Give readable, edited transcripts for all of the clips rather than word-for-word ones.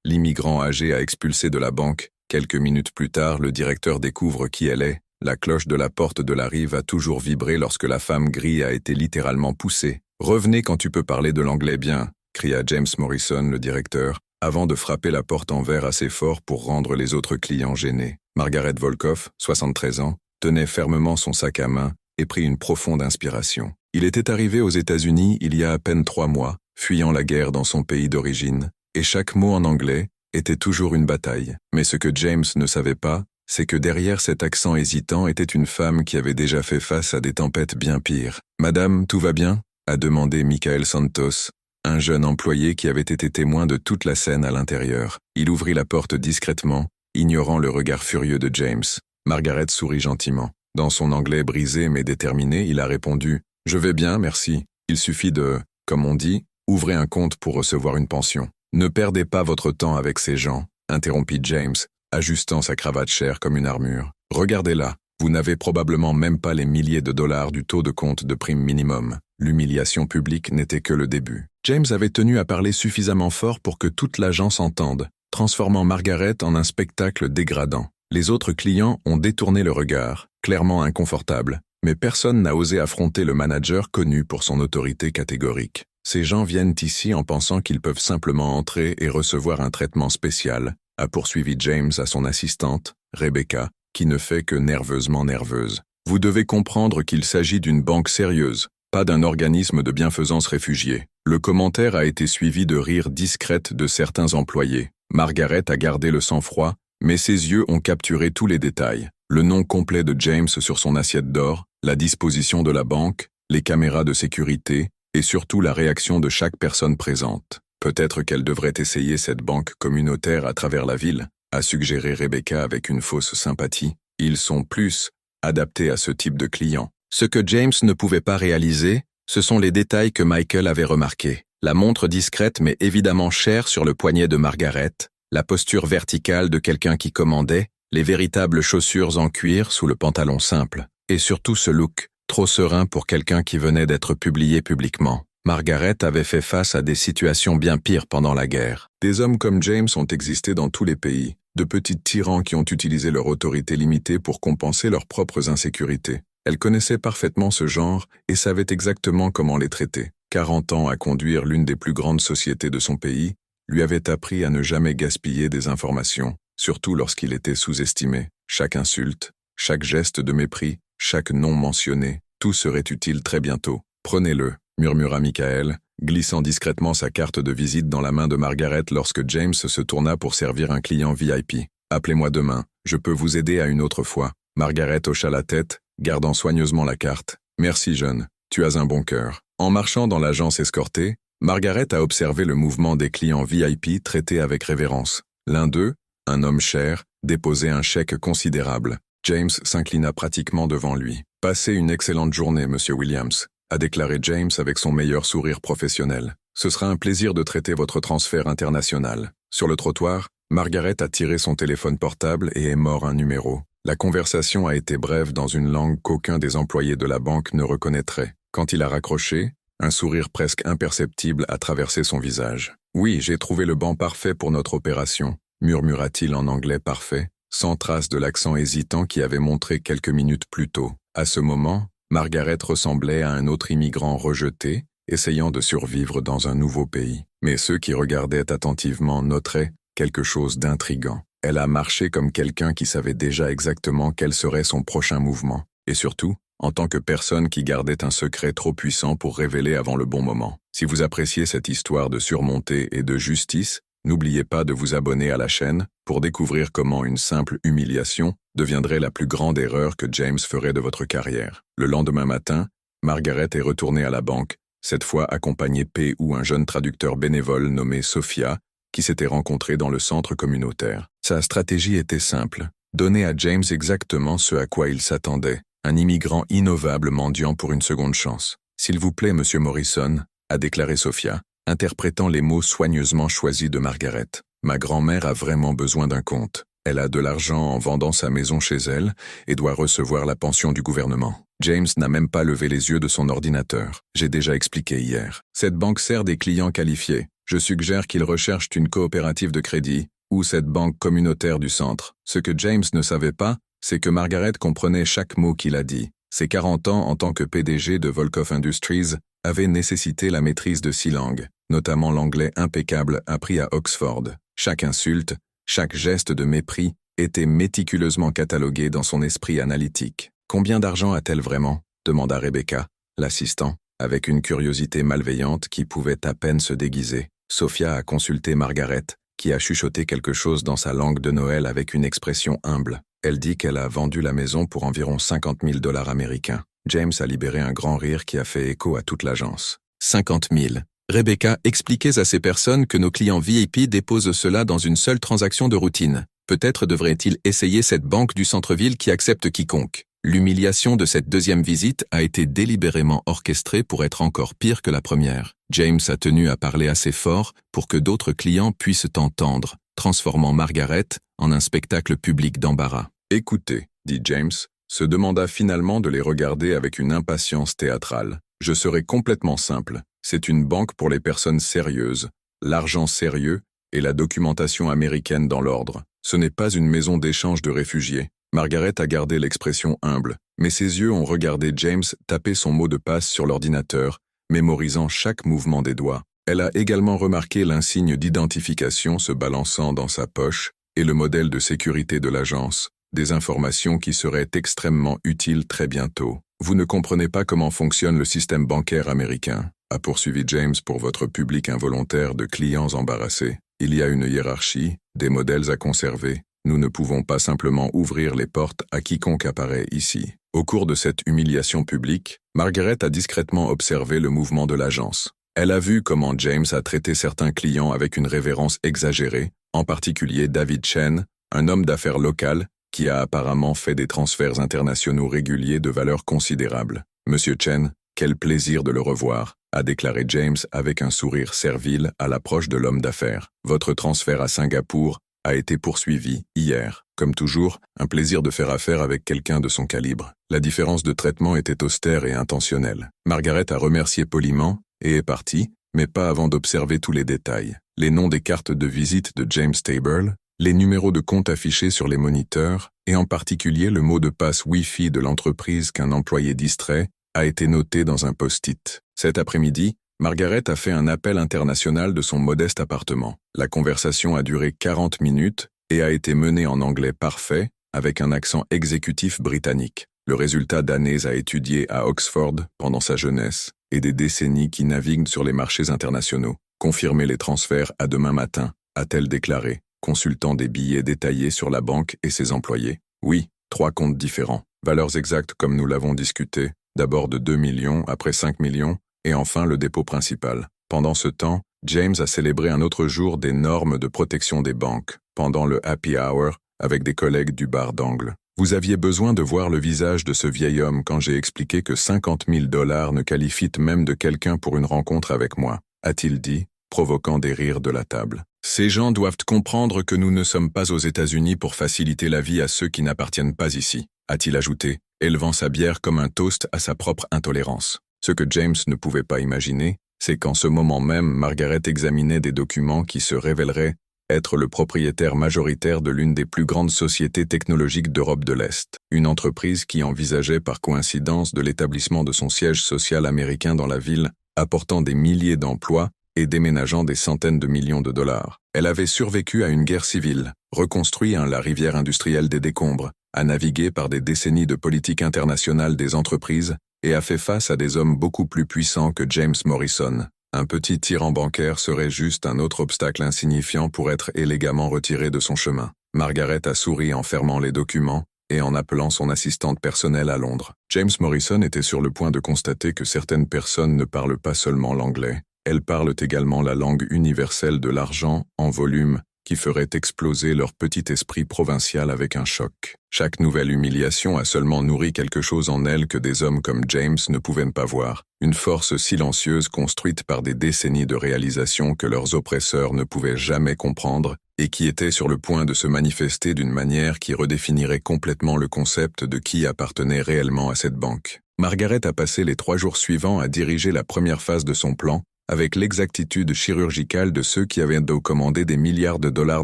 L'immigrant âgé a expulsé de la banque. Quelques minutes plus tard, le directeur découvre qui elle est. La cloche de la porte de la rive a toujours vibré lorsque la femme grille a été littéralement poussée. « Revenez quand tu peux parler de l'anglais bien », cria James Morrison, le directeur, avant de frapper la porte en verre assez fort pour rendre les autres clients gênés. Margaret Volkov, 73 ans, tenait fermement son sac à main et prit une profonde inspiration. Il était arrivé aux États-Unis il y a à peine 3 mois, fuyant la guerre dans son pays d'origine, et chaque mot en anglais était toujours une bataille. Mais ce que James ne savait pas, c'est que derrière cet accent hésitant était une femme qui avait déjà fait face à des tempêtes bien pires. « Madame, tout va bien ?» a demandé Michael Santos, un jeune employé qui avait été témoin de toute la scène à l'intérieur. Il ouvrit la porte discrètement, ignorant le regard furieux de James. Margaret sourit gentiment. Dans son anglais brisé mais déterminé, il a répondu « Je vais bien, merci. Il suffit de, comme on dit, ouvrez un compte pour recevoir une pension. » « Ne perdez pas votre temps avec ces gens, » interrompit James, ajustant sa cravate chère comme une armure. « Regardez-la, vous n'avez probablement même pas les milliers de dollars du taux de compte de prime minimum. » L'humiliation publique n'était que le début. James avait tenu à parler suffisamment fort pour que toute l'agence entende, transformant Margaret en un spectacle dégradant. Les autres clients ont détourné le regard, clairement inconfortable, mais personne n'a osé affronter le manager connu pour son autorité catégorique. Ces gens viennent ici en pensant qu'ils peuvent simplement entrer et recevoir un traitement spécial, a poursuivi James à son assistante, Rebecca, qui ne fait que nerveusement nerveuse. Vous devez comprendre qu'il s'agit d'une banque sérieuse, pas d'un organisme de bienfaisance réfugié. Le commentaire a été suivi de rires discrètes de certains employés. Margaret a gardé le sang-froid, mais ses yeux ont capturé tous les détails. Le nom complet de James sur son assiette d'or, la disposition de la banque, les caméras de sécurité, et surtout la réaction de chaque personne présente. Peut-être qu'elle devrait essayer cette banque communautaire à travers la ville, a suggéré Rebecca avec une fausse sympathie. Ils sont plus adaptés à ce type de clients. Ce que James ne pouvait pas réaliser, ce sont les détails que Michael avait remarqués. La montre discrète mais évidemment chère sur le poignet de Margaret, la posture verticale de quelqu'un qui commandait, les véritables chaussures en cuir sous le pantalon simple, et surtout ce look, trop serein pour quelqu'un qui venait d'être publié publiquement. Margaret avait fait face à des situations bien pires pendant la guerre. Des hommes comme James ont existé dans tous les pays, de petits tyrans qui ont utilisé leur autorité limitée pour compenser leurs propres insécurités. Elle connaissait parfaitement ce genre et savait exactement comment les traiter. 40 ans à conduire l'une des plus grandes sociétés de son pays lui avait appris à ne jamais gaspiller des informations, surtout lorsqu'il était sous-estimé. Chaque insulte, chaque geste de mépris, chaque nom mentionné, tout serait utile très bientôt. « Prenez-le », murmura Michael, glissant discrètement sa carte de visite dans la main de Margaret lorsque James se tourna pour servir un client VIP. « Appelez-moi demain, je peux vous aider à une autre fois. » Margaret hocha la tête, gardant soigneusement la carte. « Merci jeune, tu as un bon cœur. » En marchant dans l'agence escortée, Margaret a observé le mouvement des clients VIP traités avec révérence. L'un d'eux, un homme cher, déposait un chèque considérable. James s'inclina pratiquement devant lui. « Passez une excellente journée, Monsieur Williams », a déclaré James avec son meilleur sourire professionnel. « Ce sera un plaisir de traiter votre transfert international. » Sur le trottoir, Margaret a tiré son téléphone portable et est mort un numéro. La conversation a été brève dans une langue qu'aucun des employés de la banque ne reconnaîtrait. Quand il a raccroché, un sourire presque imperceptible a traversé son visage. « Oui, j'ai trouvé le banc parfait pour notre opération », murmura-t-il en anglais parfait, sans trace de l'accent hésitant qui avait montré quelques minutes plus tôt. À ce moment, Margaret ressemblait à un autre immigrant rejeté, essayant de survivre dans un nouveau pays. Mais ceux qui regardaient attentivement noteraient quelque chose d'intrigant. Elle a marché comme quelqu'un qui savait déjà exactement quel serait son prochain mouvement. Et surtout, en tant que personne qui gardait un secret trop puissant pour révéler avant le bon moment. Si vous appréciez cette histoire de surmontée et de justice, n'oubliez pas de vous abonner à la chaîne pour découvrir comment une simple humiliation deviendrait la plus grande erreur que James ferait de votre carrière. Le lendemain matin, Margaret est retournée à la banque, cette fois accompagnée ou un jeune traducteur bénévole nommé Sophia, qui s'était rencontré dans le centre communautaire. Sa stratégie était simple, donner à James exactement ce à quoi il s'attendait, un immigrant innovable mendiant pour une seconde chance. « S'il vous plaît, Monsieur Morrison », a déclaré Sophia, interprétant les mots soigneusement choisis de Margaret. « Ma grand-mère a vraiment besoin d'un compte. Elle a de l'argent en vendant sa maison chez elle et doit recevoir la pension du gouvernement. » James n'a même pas levé les yeux de son ordinateur. J'ai déjà expliqué hier. Cette banque sert des clients qualifiés. Je suggère qu'ils recherchent une coopérative de crédit, ou cette banque communautaire du centre. Ce que James ne savait pas, c'est que Margaret comprenait chaque mot qu'il a dit. Ses 40 ans en tant que PDG de Volkov Industries avaient nécessité la maîtrise de 6 langues, notamment l'anglais impeccable appris à Oxford. Chaque insulte, chaque geste de mépris était méticuleusement catalogué dans son esprit analytique. « Combien d'argent a-t-elle vraiment » demanda Rebecca, l'assistant, avec une curiosité malveillante qui pouvait à peine se déguiser. Sophia a consulté Margaret, qui a chuchoté quelque chose dans sa langue de Noël avec une expression humble. Elle dit qu'elle a vendu la maison pour environ 50 000 $ américains. James a libéré un grand rire qui a fait écho à toute l'agence. 50 000. Rebecca, expliquez à ces personnes que nos clients VIP déposent cela dans une seule transaction de routine. Peut-être devrait-il essayer cette banque du centre-ville qui accepte quiconque. L'humiliation de cette deuxième visite a été délibérément orchestrée pour être encore pire que la première. James a tenu à parler assez fort pour que d'autres clients puissent entendre, transformant Margaret en un spectacle public d'embarras. « Écoutez, » dit James, se demanda finalement de les regarder avec une impatience théâtrale. « Je serai complètement simple. C'est une banque pour les personnes sérieuses, l'argent sérieux et la documentation américaine dans l'ordre. Ce n'est pas une maison d'échange de réfugiés. » Margaret a gardé l'expression humble, mais ses yeux ont regardé James taper son mot de passe sur l'ordinateur, mémorisant chaque mouvement des doigts. Elle a également remarqué l'insigne d'identification se balançant dans sa poche et le modèle de sécurité de l'agence, des informations qui seraient extrêmement utiles très bientôt. « Vous ne comprenez pas comment fonctionne le système bancaire américain », a poursuivi James pour votre public involontaire de clients embarrassés. « Il y a une hiérarchie, des modèles à conserver. Nous ne pouvons pas simplement ouvrir les portes à quiconque apparaît ici. » Au cours de cette humiliation publique, Margaret a discrètement observé le mouvement de l'agence. Elle a vu comment James a traité certains clients avec une révérence exagérée, en particulier David Chen, un homme d'affaires local qui a apparemment fait des transferts internationaux réguliers de valeur considérable. « Monsieur Chen, quel plaisir de le revoir », a déclaré James avec un sourire servile à l'approche de l'homme d'affaires. « Votre transfert à Singapour a été poursuivi hier. Comme toujours, un plaisir de faire affaire avec quelqu'un de son calibre. » La différence de traitement était austère et intentionnelle. Margaret a remercié poliment et est partie, mais pas avant d'observer tous les détails. Les noms des cartes de visite de James Table, les numéros de compte affichés sur les moniteurs, et en particulier le mot de passe Wi-Fi de l'entreprise qu'un employé distrait a été noté dans un post-it. Cet après-midi, Margaret a fait un appel international de son modeste appartement. La conversation a duré 40 minutes et a été menée en anglais parfait avec un accent exécutif britannique. Le résultat d'années à étudier à Oxford pendant sa jeunesse et des décennies qui naviguent sur les marchés internationaux. Confirmer les transferts à demain matin, a-t-elle déclaré, consultant des billets détaillés sur la banque et ses employés. Oui, 3 comptes différents. Valeurs exactes comme nous l'avons discuté, d'abord de 2 millions, après 5 millions, et enfin le dépôt principal. Pendant ce temps, James a célébré un autre jour des normes de protection des banques, pendant le happy hour, avec des collègues du bar d'angle. Vous aviez besoin de voir le visage de ce vieil homme quand j'ai expliqué que 50 000 $ ne qualifient même de quelqu'un pour une rencontre avec moi, a-t-il dit, provoquant des rires de la table. Ces gens doivent comprendre que nous ne sommes pas aux États-Unis pour faciliter la vie à ceux qui n'appartiennent pas ici, a-t-il ajouté, élevant sa bière comme un toast à sa propre intolérance. Ce que James ne pouvait pas imaginer, c'est qu'en ce moment même, Margaret examinait des documents qui se révéleraient être le propriétaire majoritaire de l'une des plus grandes sociétés technologiques d'Europe de l'Est, une entreprise qui envisageait par coïncidence de l'établissement de son siège social américain dans la ville, apportant des milliers d'emplois et déménageant des centaines de millions de dollars. Elle avait survécu à une guerre civile, reconstruit la rivière industrielle des décombres, a navigué par des décennies de politique internationale des entreprises et a fait face à des hommes beaucoup plus puissants que James Morrison. Un petit tyran bancaire serait juste un autre obstacle insignifiant pour être élégamment retiré de son chemin. Margaret a souri en fermant les documents et en appelant son assistante personnelle à Londres. James Morrison était sur le point de constater que certaines personnes ne parlent pas seulement l'anglais, elles parlent également la langue universelle de l'argent en volume qui ferait exploser leur petit esprit provincial avec un choc. Chaque nouvelle humiliation a seulement nourri quelque chose en elle que des hommes comme James ne pouvaient pas voir, une force silencieuse construite par des décennies de réalisation que leurs oppresseurs ne pouvaient jamais comprendre et qui était sur le point de se manifester d'une manière qui redéfinirait complètement le concept de qui appartenait réellement à cette banque. Margaret a passé les 3 jours suivants à diriger la première phase de son plan, avec l'exactitude chirurgicale de ceux qui avaient commandé des milliards de dollars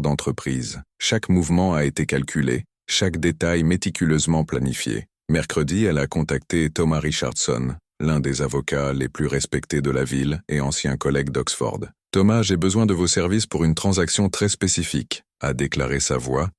d'entreprises. Chaque mouvement a été calculé, chaque détail méticuleusement planifié. Mercredi, elle a contacté Thomas Richardson, l'un des avocats les plus respectés de la ville et ancien collègue d'Oxford. « Thomas, j'ai besoin de vos services pour une transaction très spécifique », a déclaré sa voix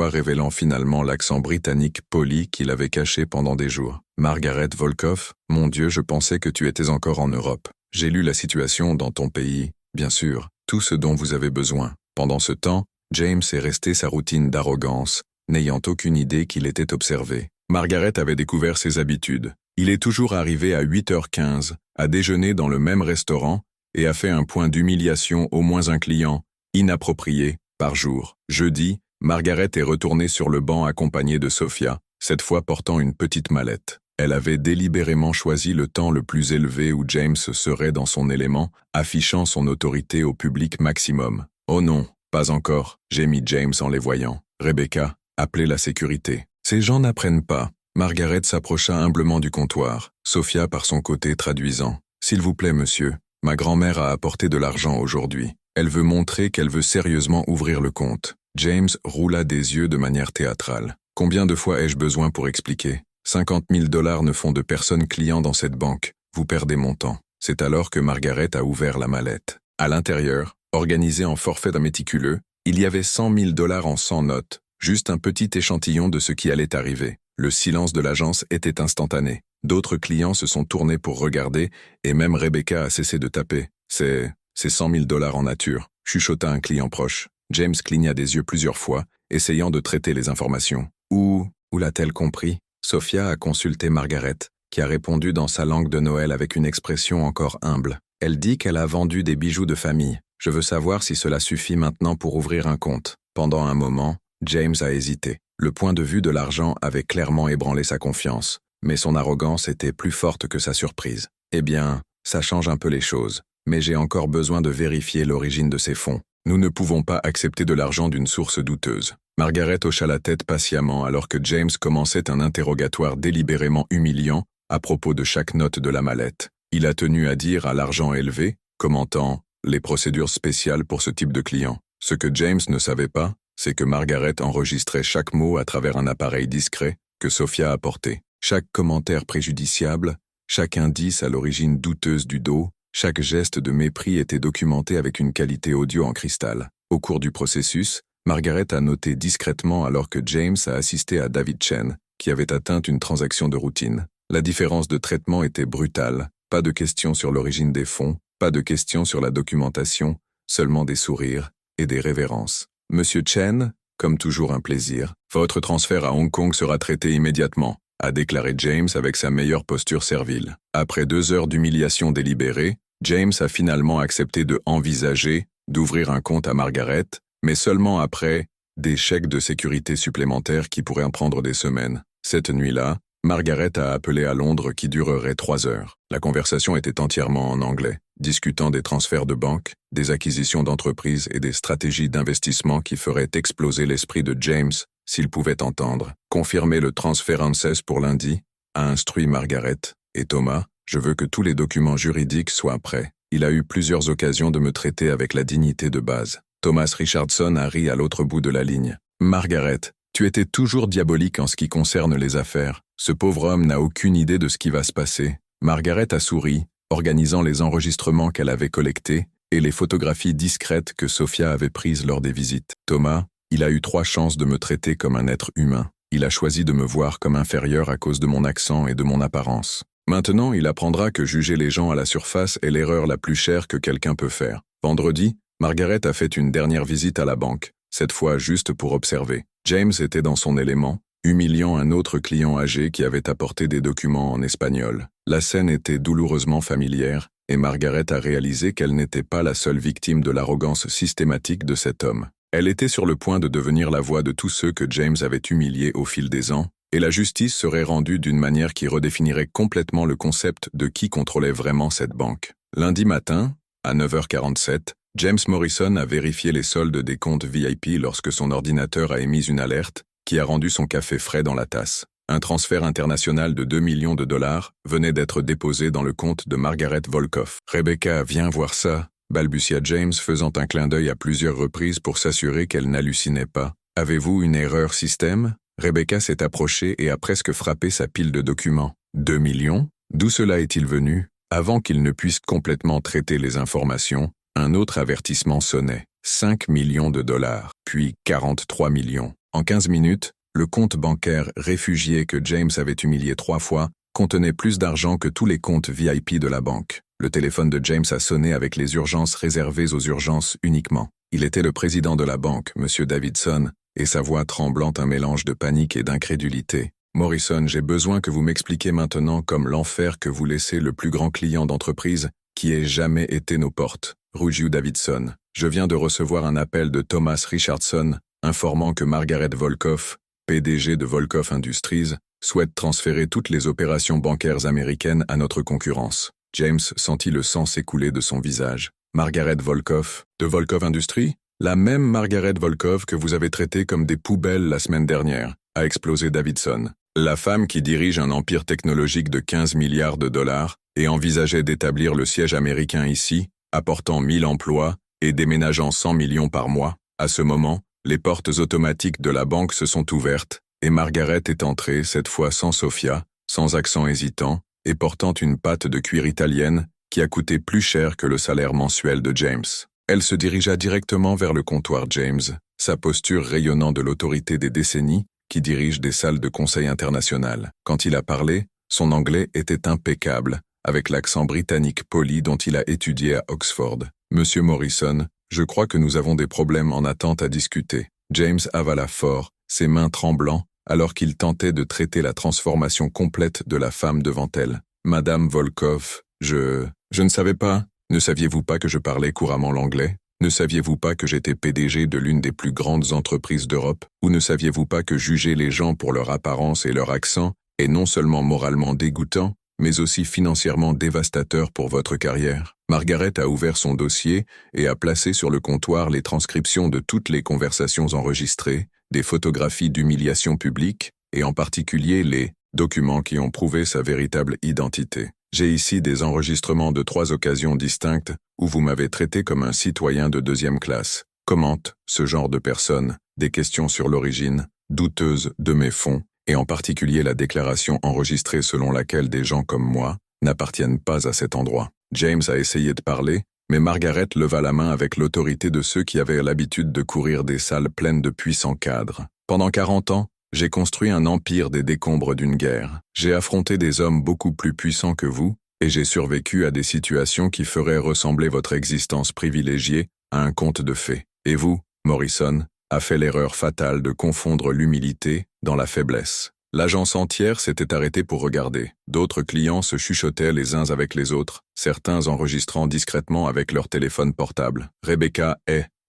révélant finalement l'accent britannique poli qu'il avait caché pendant des jours. « Margaret Volkoff, mon Dieu, je pensais que tu étais encore en Europe. J'ai lu la situation dans ton pays, bien sûr, tout ce dont vous avez besoin. » Pendant ce temps, James est resté sa routine d'arrogance, n'ayant aucune idée qu'il était observé. Margaret avait découvert ses habitudes. Il est toujours arrivé à 8h15, à déjeuner dans le même restaurant, et a fait un point d'humiliation au moins un client, inapproprié, par jour. Jeudi, Margaret est retournée sur le banc accompagnée de Sophia, cette fois portant une petite mallette. Elle avait délibérément choisi le temps le plus élevé où James serait dans son élément, affichant son autorité au public maximum. « Oh non, pas encore », gémit James en les voyant. « Rebecca, appelez la sécurité. » Ces gens n'apprennent pas. Margaret s'approcha humblement du comptoir, Sophia par son côté traduisant. « S'il vous plaît, monsieur, ma grand-mère a apporté de l'argent aujourd'hui. Elle veut montrer qu'elle veut sérieusement ouvrir le compte. » James roula des yeux de manière théâtrale. « Combien de fois ai-je besoin pour expliquer ? 50 000 $ ne font de personne client dans cette banque. Vous perdez mon temps. » C'est alors que Margaret a ouvert la mallette. À l'intérieur, organisé en forfait méticuleux, il y avait 100 000 $ en 100 notes, juste un petit échantillon de ce qui allait arriver. Le silence de l'agence était instantané. D'autres clients se sont tournés pour regarder, et même Rebecca a cessé de taper. « C'est 100 000 $ en nature », chuchota un client proche. James cligna des yeux plusieurs fois, essayant de traiter les informations. Où l'a-t-elle compris? Sophia a consulté Margaret, qui a répondu dans sa langue de Noël avec une expression encore humble. Elle dit qu'elle a vendu des bijoux de famille. Je veux savoir si cela suffit maintenant pour ouvrir un compte. Pendant un moment, James a hésité. Le point de vue de l'argent avait clairement ébranlé sa confiance, mais son arrogance était plus forte que sa surprise. Eh bien, ça change un peu les choses, mais j'ai encore besoin de vérifier l'origine de ces fonds. Nous ne pouvons pas accepter de l'argent d'une source douteuse. Margaret hocha la tête patiemment alors que James commençait un interrogatoire délibérément humiliant à propos de chaque note de la mallette. Il a tenu à dire à l'argent élevé, commentant les procédures spéciales pour ce type de client. Ce que James ne savait pas, c'est que Margaret enregistrait chaque mot à travers un appareil discret que Sophia apportait. Chaque commentaire préjudiciable, chaque indice à l'origine douteuse du dos, chaque geste de mépris était documenté avec une qualité audio en cristal. Au cours du processus, Margaret a noté discrètement alors que James a assisté à David Chen, qui avait atteint une transaction de routine. La différence de traitement était brutale. Pas de questions sur l'origine des fonds, pas de questions sur la documentation, seulement des sourires et des révérences. « Monsieur Chen, comme toujours un plaisir, votre transfert à Hong Kong sera traité immédiatement », a déclaré James avec sa meilleure posture servile. Après 2 heures d'humiliation délibérée, James a finalement accepté de envisager d'ouvrir un compte à Margaret, mais seulement après des chèques de sécurité supplémentaires qui pourraient en prendre des semaines. Cette nuit-là, Margaret a appelé à Londres qui durerait 3 heures. La conversation était entièrement en anglais, discutant des transferts de banque, des acquisitions d'entreprises et des stratégies d'investissement qui feraient exploser l'esprit de James s'il pouvait entendre. Confirmer le transfert ANSES pour lundi, a instruit Margaret. Et Thomas, je veux que tous les documents juridiques soient prêts. Il a eu plusieurs occasions de me traiter avec la dignité de base. Thomas Richardson a ri à l'autre bout de la ligne. Margaret, tu étais toujours diabolique en ce qui concerne les affaires. Ce pauvre homme n'a aucune idée de ce qui va se passer. Margaret a souri, organisant les enregistrements qu'elle avait collectés et les photographies discrètes que Sophia avait prises lors des visites. Thomas, il a eu 3 chances de me traiter comme un être humain. Il a choisi de me voir comme inférieur à cause de mon accent et de mon apparence. Maintenant, il apprendra que juger les gens à la surface est l'erreur la plus chère que quelqu'un peut faire. Vendredi, Margaret a fait une dernière visite à la banque, cette fois juste pour observer. James était dans son élément, humiliant un autre client âgé qui avait apporté des documents en espagnol. La scène était douloureusement familière, et Margaret a réalisé qu'elle n'était pas la seule victime de l'arrogance systématique de cet homme. Elle était sur le point de devenir la voix de tous ceux que James avait humiliés au fil des ans, et la justice serait rendue d'une manière qui redéfinirait complètement le concept de qui contrôlait vraiment cette banque. Lundi matin, à 9h47, James Morrison a vérifié les soldes des comptes VIP lorsque son ordinateur a émis une alerte qui a rendu son café frais dans la tasse. Un transfert international de 2 millions de dollars venait d'être déposé dans le compte de Margaret Volkoff. Rebecca, viens voir ça, balbutia James faisant un clin d'œil à plusieurs reprises pour s'assurer qu'elle n'hallucinait pas. Avez-vous une erreur système? Rebecca s'est approchée et a presque frappé sa pile de documents. 2 millions? D'où cela est-il venu? Avant qu'il ne puisse complètement traiter les informations, un autre avertissement sonnait. 5 millions de dollars, puis 43 millions. En 15 minutes, le compte bancaire réfugié que James avait humilié 3 fois contenait plus d'argent que tous les comptes VIP de la banque. Le téléphone de James a sonné avec les urgences réservées aux urgences uniquement. Il était le président de la banque, M. Davidson, et sa voix tremblante un mélange de panique et d'incrédulité. « Morrison, j'ai besoin que vous m'expliquiez maintenant comme l'enfer que vous laissez le plus grand client d'entreprise qui ait jamais été nos portes. » Ruggiu Davidson. « Je viens de recevoir un appel de Thomas Richardson informant que Margaret Volkoff, PDG de Volkoff Industries, souhaite transférer toutes les opérations bancaires américaines à notre concurrence. » James sentit le sang s'écouler de son visage. « Margaret Volkoff, de Volkoff Industries? La même Margaret Volkoff que vous avez traitée comme des poubelles la semaine dernière, a explosé Davidson. La femme qui dirige un empire technologique de 15 milliards de dollars et envisageait d'établir le siège américain ici, apportant 1000 emplois et déménageant 100 millions par mois. À ce moment, les portes automatiques de la banque se sont ouvertes et Margaret est entrée, cette fois sans Sophia, sans accent hésitant, et portant une pâte de cuir italienne qui a coûté plus cher que le salaire mensuel de James. Elle se dirigea directement vers le comptoir James, sa posture rayonnant de l'autorité des décennies qui dirigent des salles de conseil international. Quand il a parlé, son anglais était impeccable, avec l'accent britannique poli dont il a étudié à Oxford. « Monsieur Morrison, je crois que nous avons des problèmes en attente à discuter. » James avala fort, ses mains tremblant, alors qu'il tentait de traiter la transformation complète de la femme devant elle. « Madame Volkoff, je ne savais pas. Ne saviez-vous pas que je parlais couramment l'anglais? Ne saviez-vous pas que j'étais PDG de l'une des plus grandes entreprises d'Europe? Ou ne saviez-vous pas que juger les gens pour leur apparence et leur accent est non seulement moralement dégoûtant, mais aussi financièrement dévastateur pour votre carrière? » Margaret a ouvert son dossier et a placé sur le comptoir les transcriptions de toutes les conversations enregistrées, des photographies d'humiliation publique, et en particulier les documents qui ont prouvé sa véritable identité. J'ai ici des enregistrements de 3 occasions distinctes où vous m'avez traité comme un citoyen de 2e classe. Commente ce genre de personne des questions sur l'origine douteuse de mes fonds, et en particulier la déclaration enregistrée selon laquelle des gens comme moi n'appartiennent pas à cet endroit. James a essayé de parler, mais Margaret leva la main avec l'autorité de ceux qui avaient l'habitude de courir des salles pleines de puissants cadres. Pendant 40 ans, j'ai construit un empire des décombres d'une guerre. J'ai affronté des hommes beaucoup plus puissants que vous, et j'ai survécu à des situations qui feraient ressembler votre existence privilégiée à un conte de fées. Et vous, Morrison, a fait l'erreur fatale de confondre l'humilité dans la faiblesse. L'agence entière s'était arrêtée pour regarder. D'autres clients se chuchotaient les uns avec les autres, certains enregistrant discrètement avec leur téléphone portable. Rebecca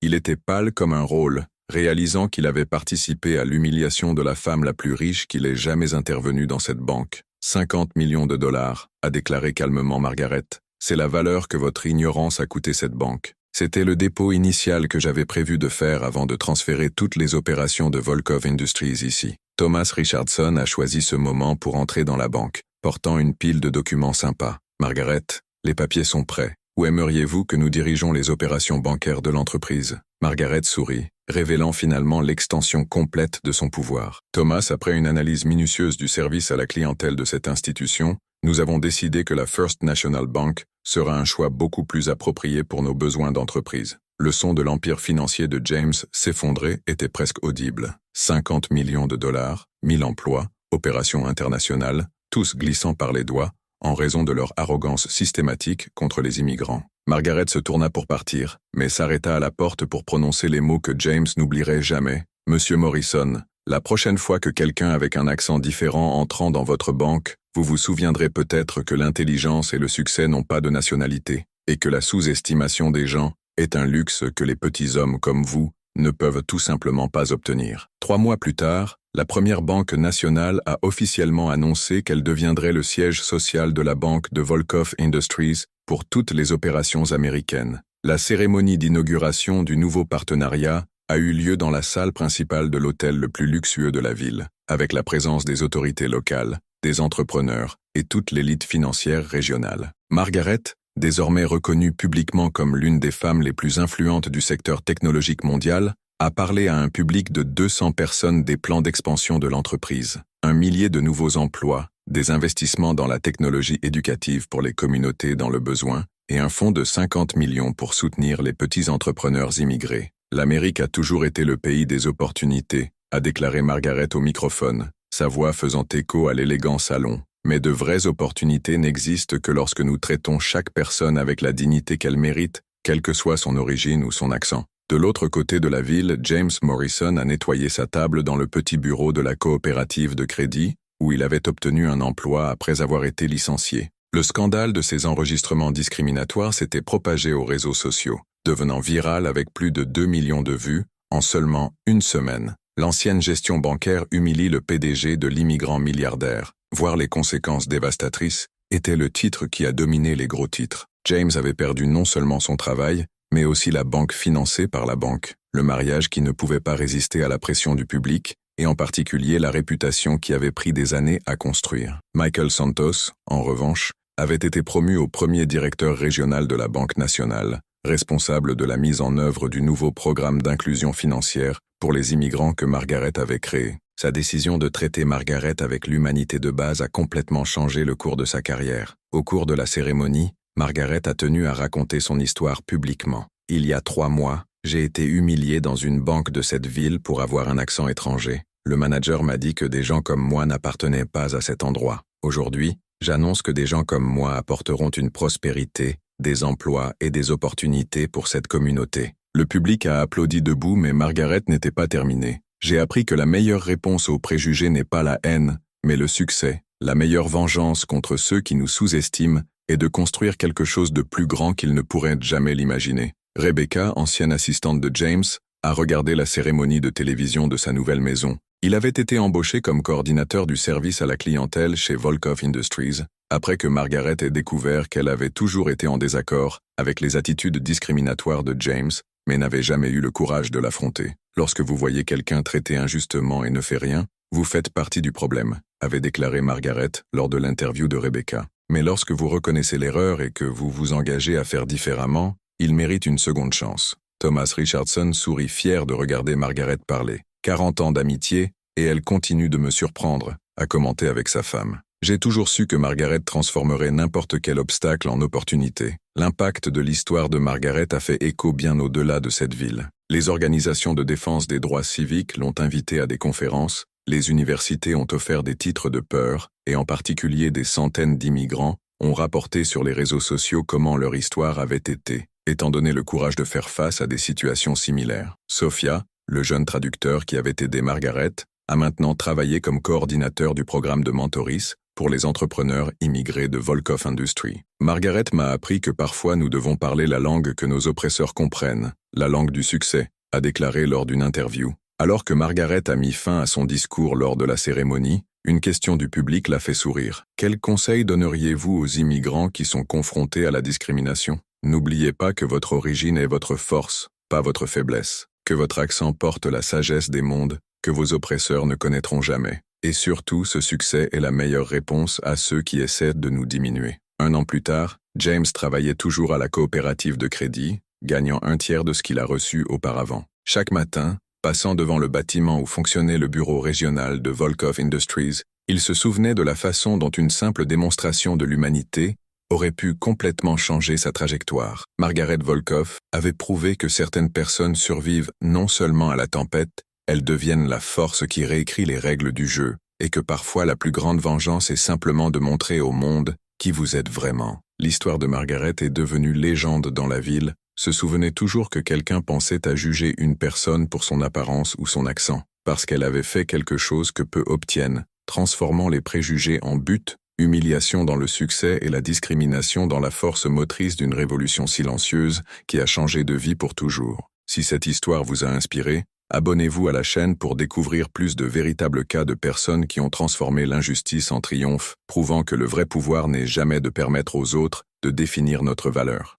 il était pâle comme un rôle, réalisant qu'il avait participé à l'humiliation de la femme la plus riche qu'il ait jamais intervenue dans cette banque. 50 millions de dollars, a déclaré calmement Margaret. C'est la valeur que votre ignorance a coûté cette banque. C'était le dépôt initial que j'avais prévu de faire avant de transférer toutes les opérations de Volkoff Industries ici. Thomas Richardson a choisi ce moment pour entrer dans la banque, portant une pile de documents sympas. Margaret, les papiers sont prêts. Où aimeriez-vous que nous dirigeons les opérations bancaires de l'entreprise? Margaret sourit, révélant finalement l'extension complète de son pouvoir. Thomas, après une analyse minutieuse du service à la clientèle de cette institution, nous avons décidé que la First National Bank sera un choix beaucoup plus approprié pour nos besoins d'entreprise. Le son de l'empire financier de James s'effondrer était presque audible. 50 millions de dollars, 1000 emplois, opérations internationales, tous glissant par les doigts, en raison de leur arrogance systématique contre les immigrants. Margaret se tourna pour partir, mais s'arrêta à la porte pour prononcer les mots que James n'oublierait jamais. « Monsieur Morrison, la prochaine fois que quelqu'un avec un accent différent entrant dans votre banque, vous vous souviendrez peut-être que l'intelligence et le succès n'ont pas de nationalité, et que la sous-estimation des gens est un luxe que les petits hommes comme vous ne peuvent tout simplement pas obtenir. » 3 mois plus tard, la première banque nationale a officiellement annoncé qu'elle deviendrait le siège social de la banque de Volkoff Industries pour toutes les opérations américaines. La cérémonie d'inauguration du nouveau partenariat a eu lieu dans la salle principale de l'hôtel le plus luxueux de la ville. avec la présence des autorités locales, des entrepreneurs et toute l'élite financière régionale. Margaret, désormais reconnue publiquement comme l'une des femmes les plus influentes du secteur technologique mondial, a parlé à un public de 200 personnes des plans d'expansion de l'entreprise, 1 millier de nouveaux emplois, des investissements dans la technologie éducative pour les communautés dans le besoin, et un fonds de 50 millions pour soutenir les petits entrepreneurs immigrés. L'Amérique a toujours été le pays des opportunités, a déclaré Margaret au microphone, sa voix faisant écho à l'élégant salon. Mais de vraies opportunités n'existent que lorsque nous traitons chaque personne avec la dignité qu'elle mérite, quelle que soit son origine ou son accent. De l'autre côté de la ville, James Morrison a nettoyé sa table dans le petit bureau de la coopérative de crédit, où il avait obtenu un emploi après avoir été licencié. Le scandale de ces enregistrements discriminatoires s'était propagé aux réseaux sociaux, devenant viral avec plus de 2 millions de vues en seulement une semaine. L'ancienne gestion bancaire humilie le PDG de l'immigrant milliardaire. Voir les conséquences dévastatrices était le titre qui a dominé les gros titres. James avait perdu non seulement son travail, mais aussi la banque financée par la banque, le mariage qui ne pouvait pas résister à la pression du public, et en particulier la réputation qui avait pris des années à construire. Michael Santos, en revanche, avait été promu au premier directeur régional de la Banque nationale, responsable de la mise en œuvre du nouveau programme d'inclusion financière pour les immigrants que Margaret avait créé. Sa décision de traiter Margaret avec l'humanité de base a complètement changé le cours de sa carrière. Au cours de la cérémonie, Margaret a tenu à raconter son histoire publiquement. Il y a 3 mois, j'ai été humilié dans une banque de cette ville pour avoir un accent étranger. Le manager m'a dit que des gens comme moi n'appartenaient pas à cet endroit. Aujourd'hui, j'annonce que des gens comme moi apporteront une prospérité, des emplois et des opportunités pour cette communauté. Le public a applaudi debout, mais Margaret n'était pas terminée. J'ai appris que la meilleure réponse aux préjugés n'est pas la haine, mais le succès. La meilleure vengeance contre ceux qui nous sous-estiment est de construire quelque chose de plus grand qu'ils ne pourraient jamais l'imaginer. Rebecca, ancienne assistante de James, a regardé la cérémonie de télévision de sa nouvelle maison. Il avait été embauché comme coordinateur du service à la clientèle chez Volkov Industries, après que Margaret ait découvert qu'elle avait toujours été en désaccord avec les attitudes discriminatoires de James, mais n'avait jamais eu le courage de l'affronter. Lorsque vous voyez quelqu'un traité injustement et ne fait rien, vous faites partie du problème, avait déclaré Margaret lors de l'interview de Rebecca. Mais lorsque vous reconnaissez l'erreur et que vous vous engagez à faire différemment, il mérite une seconde chance. Thomas Richardson sourit fier de regarder Margaret parler. 40 ans d'amitié, et elle continue de me surprendre, a commenté avec sa femme. J'ai toujours su que Margaret transformerait n'importe quel obstacle en opportunité. L'impact de l'histoire de Margaret a fait écho bien au-delà de cette ville. Les organisations de défense des droits civiques l'ont invitée à des conférences, les universités ont offert des titres de peur, et en particulier des centaines d'immigrants ont rapporté sur les réseaux sociaux comment leur histoire avait été, étant donné le courage de faire face à des situations similaires. Sophia, le jeune traducteur qui avait aidé Margaret, a maintenant travaillé comme coordinateur du programme de Mentoris pour les entrepreneurs immigrés de Volkov Industries. Margaret m'a appris que parfois nous devons parler la langue que nos oppresseurs comprennent, la langue du succès, a déclaré lors d'une interview. Alors que Margaret a mis fin à son discours lors de la cérémonie, une question du public l'a fait sourire. Quels conseils donneriez-vous aux immigrants qui sont confrontés à la discrimination? N'oubliez pas que votre origine est votre force, pas votre faiblesse, que votre accent porte la sagesse des mondes, que vos oppresseurs ne connaîtront jamais. Et surtout, ce succès est la meilleure réponse à ceux qui essaient de nous diminuer. 1 an plus tard, James travaillait toujours à la coopérative de crédit, gagnant 1/3 de ce qu'il a reçu auparavant. Chaque matin, passant devant le bâtiment où fonctionnait le bureau régional de Volkov Industries, il se souvenait de la façon dont une simple démonstration de l'humanité aurait pu complètement changer sa trajectoire. Margaret Volkov avait prouvé que certaines personnes survivent non seulement à la tempête, elles deviennent la force qui réécrit les règles du jeu, et que parfois la plus grande vengeance est simplement de montrer au monde qui vous êtes vraiment. L'histoire de Margaret est devenue légende dans la ville. Se souvenait toujours que quelqu'un pensait à juger une personne pour son apparence ou son accent, parce qu'elle avait fait quelque chose que peu obtiennent, transformant les préjugés en but, humiliation dans le succès et la discrimination dans la force motrice d'une révolution silencieuse qui a changé de vie pour toujours. Si cette histoire vous a inspiré, abonnez-vous à la chaîne pour découvrir plus de véritables cas de personnes qui ont transformé l'injustice en triomphe, prouvant que le vrai pouvoir n'est jamais de permettre aux autres de définir notre valeur.